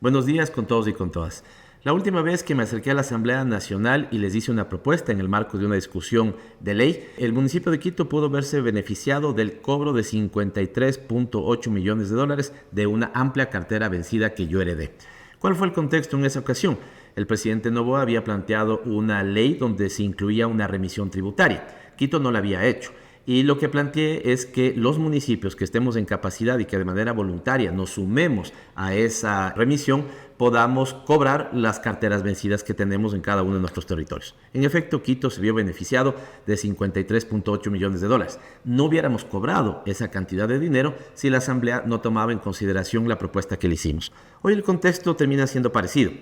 Buenos días con todos y con todas. La última vez que me acerqué a la Asamblea Nacional y les hice una propuesta en el marco de una discusión de ley, el municipio de Quito pudo verse beneficiado del cobro de 53.8 millones de dólares de una amplia cartera vencida que yo heredé. ¿Cuál fue el contexto en esa ocasión? El presidente Noboa había planteado una ley donde se incluía una remisión tributaria. Quito no la había hecho. Y lo que planteé es que los municipios que estemos en capacidad y que de manera voluntaria nos sumemos a esa remisión, podamos cobrar las carteras vencidas que tenemos en cada uno de nuestros territorios. En efecto, Quito se vio beneficiado de 53.8 millones de dólares. No hubiéramos cobrado esa cantidad de dinero si la Asamblea no tomaba en consideración la propuesta que le hicimos. Hoy el contexto termina siendo parecido.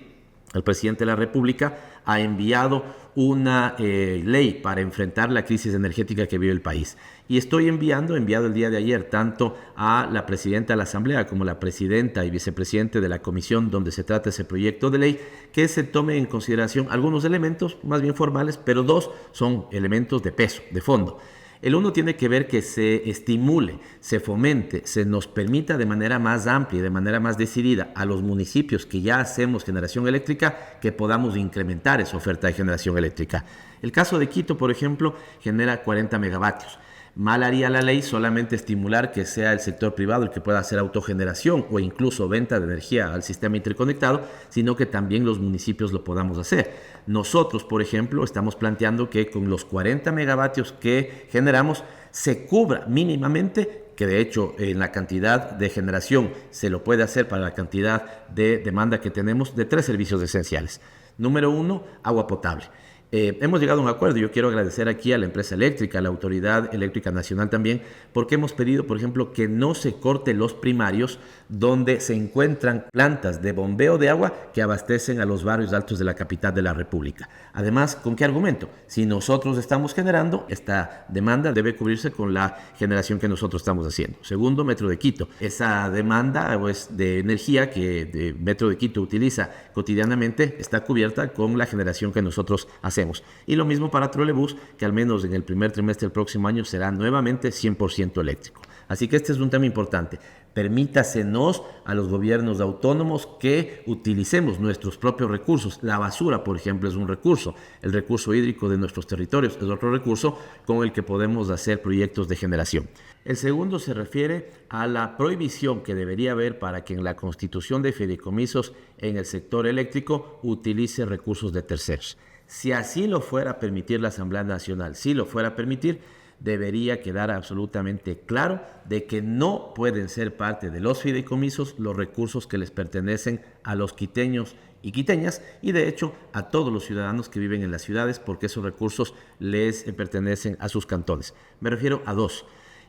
El presidente de la República ha enviado una ley para enfrentar la crisis energética que vive el país. Y enviado el día de ayer tanto a la presidenta de la Asamblea como la presidenta y vicepresidente de la comisión donde se trata ese proyecto de ley, que se tome en consideración algunos elementos más bien formales, pero dos son elementos de peso, de fondo. El uno tiene que ver que se estimule, se fomente, se nos permita de manera más amplia y de manera más decidida a los municipios que ya hacemos generación eléctrica que podamos incrementar esa oferta de generación eléctrica. El caso de Quito, por ejemplo, genera 40 megavatios. Mal haría la ley solamente estimular que sea el sector privado el que pueda hacer autogeneración o incluso venta de energía al sistema interconectado, sino que también los municipios lo podamos hacer. Nosotros, por ejemplo, estamos planteando que con los 40 megavatios que generamos se cubra mínimamente, que de hecho en la cantidad de generación se lo puede hacer para la cantidad de demanda que tenemos de 3 servicios esenciales. Número 1, agua potable. Hemos llegado a un acuerdo. Yo quiero agradecer aquí a la empresa eléctrica, a la Autoridad Eléctrica Nacional también, porque hemos pedido, por ejemplo, que no se corte los primarios donde se encuentran plantas de bombeo de agua que abastecen a los barrios altos de la capital de la República. Además, ¿con qué argumento? Si nosotros estamos generando, esta demanda debe cubrirse con la generación que nosotros estamos haciendo. Segundo, Metro de Quito. Esa demanda de energía que Metro de Quito utiliza cotidianamente está cubierta con la generación que nosotros hacemos. Y lo mismo para Trolebús, que al menos en el primer trimestre del próximo año será nuevamente 100% eléctrico. Así que este es un tema importante. Permítasenos a los gobiernos autónomos que utilicemos nuestros propios recursos. La basura, por ejemplo, es un recurso. El recurso hídrico de nuestros territorios es otro recurso con el que podemos hacer proyectos de generación. El segundo se refiere a la prohibición que debería haber para que en la constitución de fideicomisos en el sector eléctrico utilice recursos de terceros. Si así lo fuera a permitir la Asamblea Nacional, si lo fuera a permitir, debería quedar absolutamente claro de que no pueden ser parte de los fideicomisos los recursos que les pertenecen a los quiteños y quiteñas y de hecho a todos los ciudadanos que viven en las ciudades porque esos recursos les pertenecen a sus cantones. Me refiero a dos.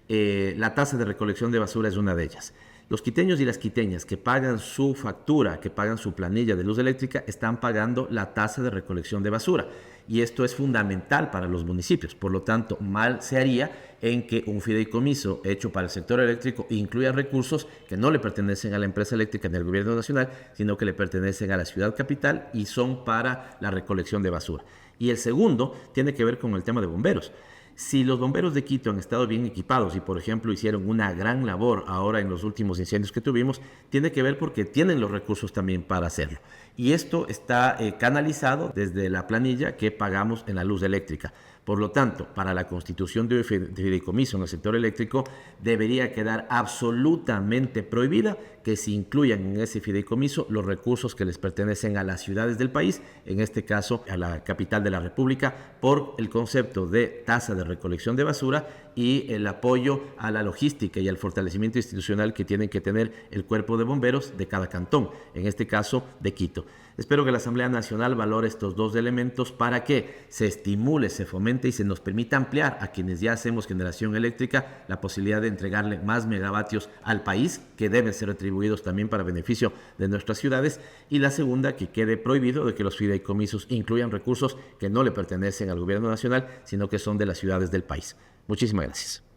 La tasa de recolección de basura es una de ellas. Los quiteños y las quiteñas que pagan su factura, que pagan su planilla de luz eléctrica, están pagando la tasa de recolección de basura. Y esto es fundamental para los municipios. Por lo tanto, mal se haría en que un fideicomiso hecho para el sector eléctrico incluya recursos que no le pertenecen a la empresa eléctrica ni al gobierno nacional, sino que le pertenecen a la ciudad capital y son para la recolección de basura. Y el segundo tiene que ver con el tema de bomberos. Si los bomberos de Quito han estado bien equipados y, por ejemplo, hicieron una gran labor ahora en los últimos incendios que tuvimos, tiene que ver porque tienen los recursos también para hacerlo. Y esto está canalizado desde la planilla que pagamos en la luz eléctrica. Por lo tanto, para la constitución de fideicomiso en el sector eléctrico, debería quedar absolutamente prohibida que se incluyan en ese fideicomiso los recursos que les pertenecen a las ciudades del país, en este caso a la capital de la República, por el concepto de tasa de recolección de basura y el apoyo a la logística y al fortalecimiento institucional que tienen que tener el cuerpo de bomberos de cada cantón, en este caso de Quito. Espero que la Asamblea Nacional valore estos dos elementos para que se estimule, se fomente y se nos permita ampliar a quienes ya hacemos generación eléctrica la posibilidad de entregarle más megavatios al país que deben ser retribuidos también para beneficio de nuestras ciudades, y la segunda, que quede prohibido de que los fideicomisos incluyan recursos que no le pertenecen al gobierno nacional, sino que son de las ciudades del país. Muchísimas gracias.